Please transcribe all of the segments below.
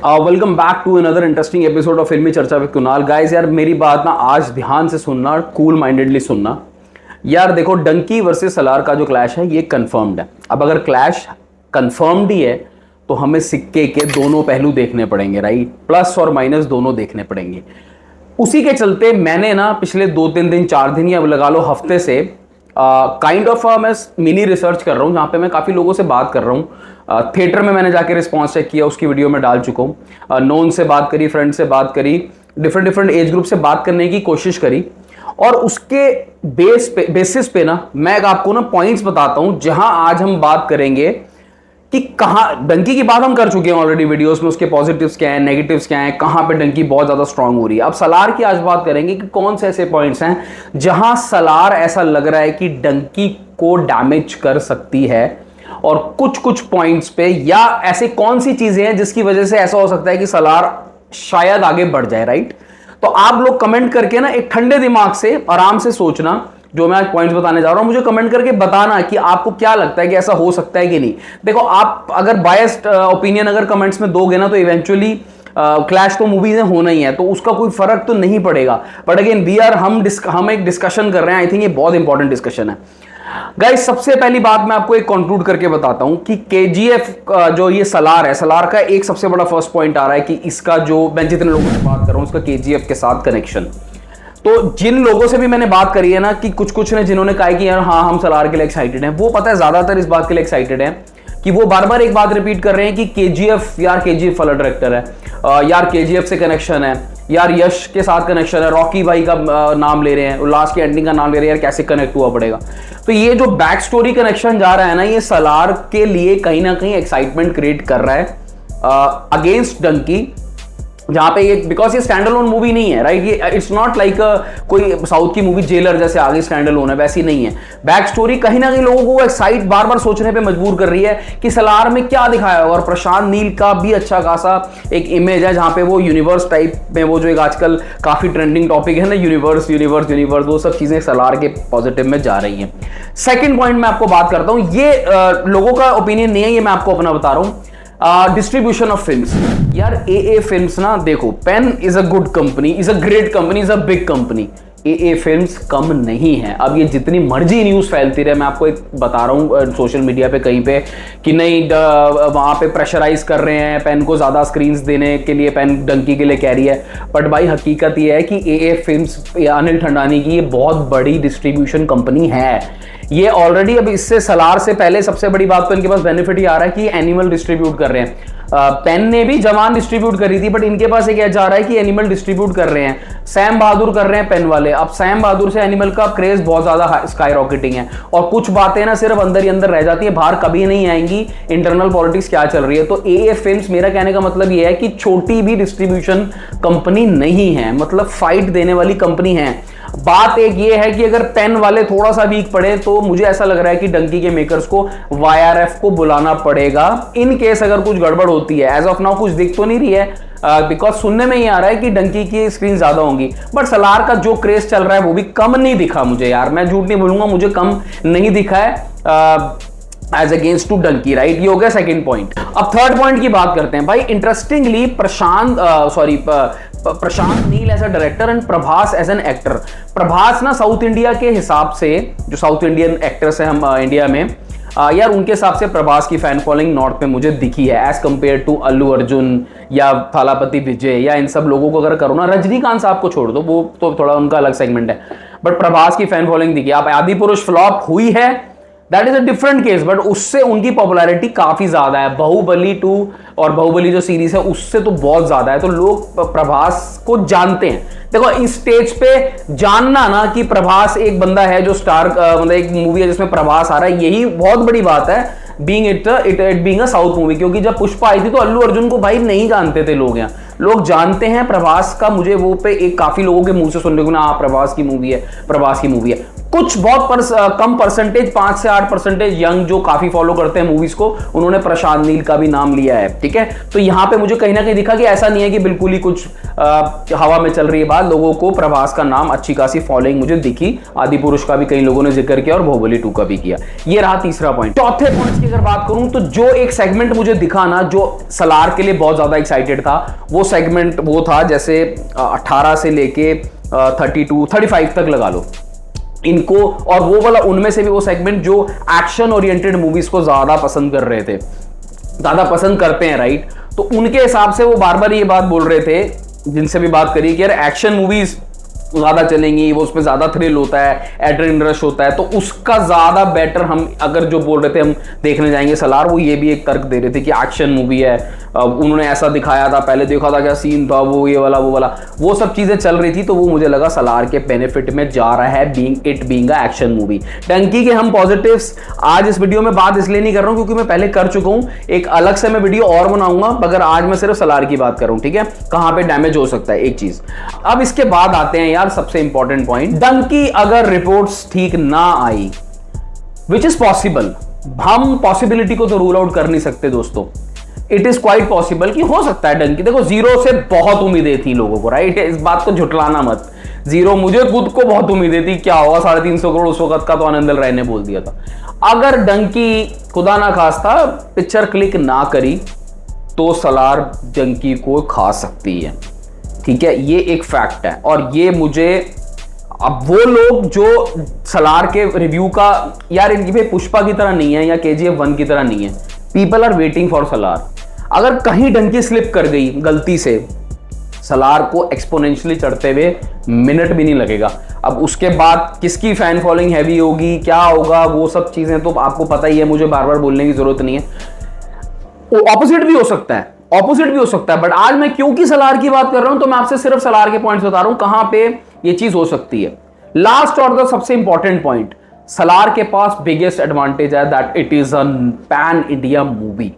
Welcome back to another interesting episode of Filmi Charcha with Kunal. Guys यार मेरी बात ना आज ध्यान से सुनना, कूल माइंडेडली सुनना। यार देखो, डंकी वर्सेस सलार का जो क्लैश है ये कंफर्म्ड है। अब अगर क्लैश कंफर्म्ड ही है तो हमें सिक्के के दोनों पहलू देखने पड़ेंगे, राइट? प्लस और माइनस दोनों देखने पड़ेंगे। उसी के चलते मैंने ना पिछले 2-3 दिन 4 दिन या लगा लो हफ्ते से काइंड ऑफ मैं मिनी रिसर्च कर रहा हूँ, जहाँ पे मैं काफ़ी लोगों से बात कर रहा हूँ। थिएटर में मैंने जाके रिस्पॉन्स चेक किया, उसकी वीडियो में डाल चुका हूँ। नोन से बात करी, फ्रेंड से बात करी, डिफरेंट एज ग्रुप से बात करने की कोशिश करी, और उसके बेसिस पे ना मैं आपको ना पॉइंट्स बताता हूँ जहां आज हम बात करेंगे कि कहां डंकी की बात हम कर चुके हैं ऑलरेडी वीडियोस में। उसके पॉजिटिव्स क्या हैं, नेगेटिव्स क्या हैं, कहां पे डंकी बहुत ज्यादा स्ट्रांग हो रही है। अब सलार की आज बात करेंगे कि कौन से ऐसे पॉइंट्स हैं जहां सलार ऐसा लग रहा है कि डंकी को डैमेज कर सकती है, और कुछ पॉइंट्स पे या ऐसी कौन सी चीजें हैं जिसकी वजह से ऐसा हो सकता है कि सलार शायद आगे बढ़ जाए, राइट? तो आप लोग कमेंट करके ना एक ठंडे दिमाग से आराम से सोचना, जो मैं आज पॉइंट्स बताने जा रहा हूं मुझे कमेंट करके बताना कि आपको क्या लगता है कि ऐसा हो सकता है कि नहीं। देखो, आप अगर बायस्ड ओपिनियन अगर कमेंट्स में दोगे ना तो इवेंचुअली क्लैश तो मूवीज में होना ही है, तो उसका कोई फर्क तो नहीं पड़ेगा। बट अगेन हम एक डिस्कशन कर रहे हैं। आई थिंक ये बहुत इंपॉर्टेंट डिस्कशन है। गाइस, सबसे पहली बात मैं आपको एक कंक्लूड करके बताता हूं कि केजीएफ जो ये सलार है, सलार का एक सबसे बड़ा फर्स्ट पॉइंट आ रहा है कि इसका जो मैं जितने लोगों से बात कर रहा हूं उसका केजीएफ के साथ कनेक्शन। तो जिन लोगों से भी मैंने बात करी है ना, कि कुछ ने जिन्होंने कहा कि यार हाँ हम सलार के लिए एक्साइटेड हैं, वो पता है ज्यादातर इस बात के लिए एक्साइटेड हैं कि वो बार बार एक बात रिपीट कर रहे हैं कि केजीएफ यार, केजीएफ वाला डायरेक्टर है यार, केजीएफ से कनेक्शन है यार, यश के साथ कनेक्शन है, रॉकी भाई का नाम ले रहे हैं, लास्ट की एंडिंग का नाम ले रहे हैं, यार कैसे कनेक्ट हुआ पड़ेगा। तो ये जो बैक स्टोरी कनेक्शन जा रहा है ना, ये सलार के लिए कहीं ना कहीं एक्साइटमेंट क्रिएट कर रहा है अगेंस्ट डंकी, जहां पे ये बिकॉज ये स्टैंड अलोन मूवी नहीं है, राइट? ये इट्स नॉट लाइक कोई साउथ की मूवी जेलर जैसे आगे स्टैंड अलोन है, वैसी नहीं है। बैक स्टोरी कहीं ना कहीं लोगों को एक्साइट बार बार सोचने पे मजबूर कर रही है कि सलार में क्या दिखाया होगा। और प्रशांत नील का भी अच्छा खासा एक इमेज है जहां पे वो यूनिवर्स टाइप में, वो जो एक आजकल काफी ट्रेंडिंग टॉपिक है ना, यूनिवर्स, वो सब चीजें सलार के पॉजिटिव में जा रही है। सेकेंड पॉइंट मैं आपको बात करता हूं, ये लोगों का ओपिनियन नहीं है, ये मैं आपको अपना बता रहा हूं। Distribution of films. यार ए फिल्म्स ना, देखो, Pen is a good company, is a great company, is a big company. A films कम नहीं है। अब ये जितनी मर्जी न्यूज फैलती रहे, मैं आपको एक बता रहा हूँ सोशल मीडिया पे कहीं पे कि नहीं वहां पे प्रेशराइज कर रहे हैं पेन को ज्यादा स्क्रीन्स देने के लिए, पेन डंकी के लिए कह रही है। बट भाई हकीकत ये है कि ए फिल्म्स, अनिल ठंडानी की, ये बहुत बड़ी डिस्ट्रीब्यूशन कंपनी है। ये ऑलरेडी, अब इससे सलार से पहले सबसे बड़ी बात तो इनके पास बेनिफिट ही आ रहा है कि एनिमल डिस्ट्रीब्यूट कर रहे हैं। पेन ने भी जवान डिस्ट्रीब्यूट करी थी, बट इनके पास एक एज आ रहा है कि एनिमल डिस्ट्रीब्यूट कर रहे हैं। सैम बहादुर कर रहे हैं पेन वाले। अब सैम बहादुर से एनिमल का क्रेज बहुत ज्यादा स्काई रॉकेटिंग है, और कुछ बातें ना सिर्फ अंदर ही अंदर रह जाती है, बाहर कभी नहीं आएंगी इंटरनल पॉलिटिक्स क्या चल रही है। तो ए फिल्म्स, मेरा कहने का मतलब ये है कि छोटी भी डिस्ट्रीब्यूशन कंपनी नहीं है, मतलब फाइट देने वाली कंपनी है। बात एक ये है कि अगर पेन वाले थोड़ा सा वीक पड़े तो मुझे ऐसा लग रहा है कि डंकी के मेकर्स को वाईआरएफ को बुलाना पड़ेगा इन केस अगर कुछ गड़बड़ होती है। एज ऑफ नाउ कुछ दिख तो नहीं रही है, बिकॉज सुनने में ही आ रहा है कि डंकी की स्क्रीन ज्यादा होंगी, बट सलार का जो क्रेज चल रहा है वो भी कम नहीं दिखा मुझे। यार मैं झूठ नहीं बोलूंगा, मुझे कम नहीं दिखा है as against to Dunki, right? ये हो गया सेकंड पॉइंट। अब थर्ड पॉइंट की बात करते हैं। भाई interestingly Prashanth Neel as a director and Prabhas as an actor. Prabhas ना साउथ इंडिया के हिसाब से, जो साउथ इंडियन एक्टर्स हैं हम इंडिया में, यार उनके हिसाब से प्रभास की फैन फॉलोइंग नॉर्थ में मुझे दिखी है as compare to Allu Arjun या थालापति विजय या इन सब लोगों को अगर करो ना। रजनीकांत साहब को छोड़ दो, वो तो थोड़ा उनका अलग सेगमेंट है, बट प्रभास की फैन फॉलोइंग दिखी। आप आदि पुरुष फ्लॉप हुई है, that is a different case, but उससे उनकी पॉपुलैरिटी काफी ज्यादा है। बाहुबली 2 और बाहुबली जो सीरीज है उससे तो बहुत ज्यादा है, तो लोग प्रभास को जानते हैं। देखो, इस स्टेज पे जानना ना कि प्रभास एक बंदा है जो स्टार, मतलब एक मूवी है जिसमें प्रभास आ रहा है, यही बहुत बड़ी बात है, being it being a south movie. क्योंकि जब पुष्पा आई थी तो अल्लू अर्जुन को भाई नहीं जानते थे लोग, यहाँ लोग जानते हैं प्रभास का। मुझे वो पे एक काफी लोगों के मुंह से सुनने को ना, प्रभास की मूवी है, प्रभास की मूवी है। कुछ बहुत कम परसेंटेज, 5 से 8% यंग जो काफी फॉलो करते हैं मूवीज को, उन्होंने प्रशांत नील का भी नाम लिया है, ठीक है। तो यहां पे मुझे कहीं ना कहीं दिखा कि ऐसा नहीं है कि बिल्कुल ही कुछ हवा में चल रही है बात। लोगों को प्रभास का नाम, अच्छी खासी फॉलोइंग मुझे दिखी। आदि पुरुष का भी कई लोगों ने जिक्र किया और बाहुबली 2 का भी किया। ये रहा तीसरा पॉइंट। चौथे पॉइंट की अगर बात करूं तो जो एक सेगमेंट मुझे दिखा ना, जो सलार के लिए बहुत ज्यादा एक्साइटेड था, वो सेगमेंट वो था जैसे 18 से लेके 32 35 तक लगा लो इनको, और वो वाला उनमें से भी वो सेगमेंट जो एक्शन ओरिएंटेड मूवीज को ज्यादा पसंद कर रहे थे, ज्यादा पसंद करते हैं, राइट। तो उनके हिसाब से वो बार बार ये बात बोल रहे थे, जिनसे भी बात करी, कि यार एक्शन मूवीज ज्यादा चलेंगी, वो उसमें ज्यादा थ्रिल होता है, एड्रेनलिन रश होता है, तो उसका ज्यादा बेटर हम अगर जो बोल रहे थे हम देखने जाएंगे सलार, वो ये भी एक तर्क दे रहे थे कि एक्शन मूवी है, उन्होंने ऐसा दिखाया था, पहले देखा था क्या सीन था, वो ये वाला वो वाला, वो सब चीजें चल रही थी। तो वो मुझे लगा सलार के बेनिफिट में जा रहा है, being a action movie. Dunki के हम पॉजिटिव्स आज इस वीडियो में बात इसलिए नहीं कर रहा हूं क्योंकि मैं पहले कर चुका हूं, एक अलग से मैं वीडियो और बनाऊंगा, मगर आज मैं सिर्फ सलार की बात कर रहा हूं, ठीक है, कहां पे डैमेज हो सकता है एक चीज। अब इसके बाद आते हैं यार सबसे इंपॉर्टेंट पॉइंट, डंकी अगर रिपोर्ट्स ठीक ना आई, विच इज पॉसिबल, हम पॉसिबिलिटी को तो रूल आउट कर नहीं सकते दोस्तों, इट इज क्वाइट पॉसिबल कि हो सकता है डंकी, देखो जीरो से बहुत उम्मीदें थी लोगों को, राइट, इस बात को झुटलाना मत। जीरो, मुझे खुद को बहुत उम्मीदें थी, क्या होगा 350 करोड़ उस वक्त का तो आनंदल राय ने बोल दिया था। अगर डंकी खुदा ना खास्ता पिक्चर क्लिक ना करी तो सलार डंकी को खा सकती है, ठीक है, ये एक फैक्ट है। और ये मुझे, अब वो लोग जो सलार के रिव्यू का, यार इनकी भाई पुष्पा की तरह नहीं है या KGF 1 की तरह नहीं है, people are waiting for Salaar. अगर कहीं डंकी स्लिप कर गई गलती से, सलार को एक्सपोनेंशियली चढ़ते हुए मिनट भी नहीं लगेगा। अब उसके बाद किसकी फैन फॉलोइंग हैवी होगी, क्या होगा, वो सब चीजें तो आपको पता ही है, मुझे बार बार बोलने की जरूरत नहीं है। ऑपोजिट भी हो सकता है, ऑपोजिट भी हो सकता है, बट आज मैं क्योंकि सलार की बात कर रहा हूं तो मैं आपसे सिर्फ सलार के पॉइंट्स बता रहा हूं कहां पे ये चीज हो सकती है। लास्ट और द सबसे इंपॉर्टेंट पॉइंट, सलार के पास बिगेस्ट एडवांटेज है that it is a pan India movie.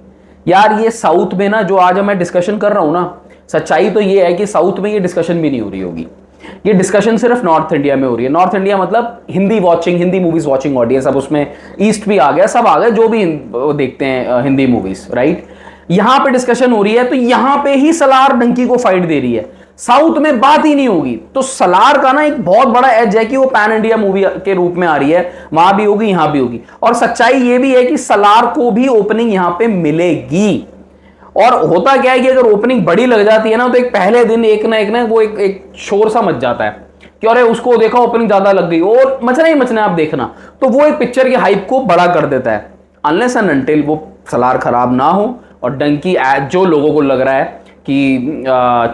यार ये साउथ में ना, जो आज मैं डिस्कशन कर रहा हूं ना, सच्चाई तो ये है कि साउथ में ये डिस्कशन भी नहीं हो रही होगी, ये डिस्कशन सिर्फ नॉर्थ इंडिया में हो रही है। नॉर्थ इंडिया मतलब हिंदी मूवीज वॉचिंग ऑडियंस, अब उसमें ईस्ट भी आ गया, सब आ गए जो भी देखते हैं हिंदी मूवीज, राइट। यहां पे डिस्कशन हो रही है, तो यहां पे ही सलार डंकी को फाइट दे रही है, साउथ में बात ही नहीं होगी। तो सलार का ना एक बहुत बड़ा एज है कि वो पैन इंडिया मूवी के रूप में आ रही है, वहां भी होगी यहां भी होगी। और सच्चाई ये भी है कि सलार को भी ओपनिंग यहां पे मिलेगी। और होता क्या है कि अगर ओपनिंग बड़ी लग जाती है ना, तो एक पहले दिन एक ना वो एक शोर सा मच जाता है कि अरे उसको देखा ओपनिंग ज्यादा लग गई, और मचना ही मचना आप देखना, तो वो एक पिक्चर की हाइप को बड़ा कर देता है। अनलेस एंड अनटिल वो सलार खराब ना हो और डंकी जो लोगों को लग रहा है कि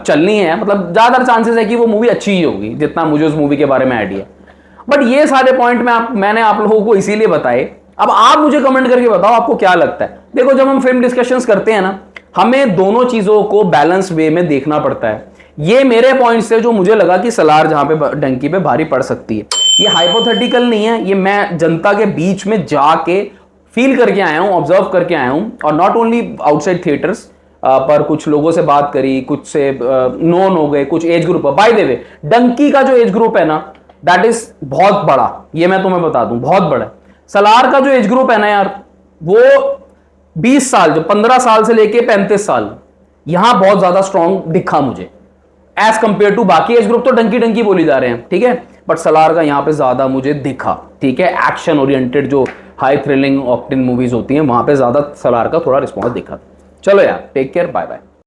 चलनी है, मतलब ज्यादा चांसेस है कि वो मूवी अच्छी ही होगी, जितना मुझे उस मूवी के बारे में आइडिया। बट ये सारे पॉइंट मैंने आप लोगों को इसीलिए बताए। अब आप मुझे कमेंट करके बताओ आपको क्या लगता है। देखो, जब हम फिल्म डिस्कशंस करते हैं ना, हमें दोनों चीजों को बैलेंस वे में देखना पड़ता है। ये मेरे पॉइंट से जो मुझे लगा कि सलार जहां पे डंकी पे भारी पड़ सकती है, ये हाइपोथेटिकल नहीं है, ये मैं जनता के बीच में जाके फील करके आया हूं, ऑब्जर्व करके आया हूं, और नॉट ओनली आउटसाइड थिएटर्स, पर कुछ लोगों से बात करी, कुछ से नोन हो गए, कुछ age group. By the way, Dunki का जो एज ग्रुप है ना, दैट इज बहुत बड़ा, ये मैं तुम्हें बता दूं, बहुत बड़ा। सलार का जो एज ग्रुप है ना यार, वो 20 साल, जो 15 साल से लेके 35 साल, यहां बहुत ज्यादा स्ट्रॉन्ग दिखा मुझे एज कंपेयर टू बाकी एज ग्रुप। तो डंकी डंकी बोली जा रहे हैं, ठीक है, बट सलार का यहां पे ज्यादा मुझे दिखा, ठीक है। एक्शन ओरिएंटेड जो हाई थ्रिलिंग ऑक्टेन मूवीज होती हैं, वहां पे ज्यादा सलार का थोड़ा रिस्पॉन्स दिखा। चलो यार, टेक केयर, बाय बाय।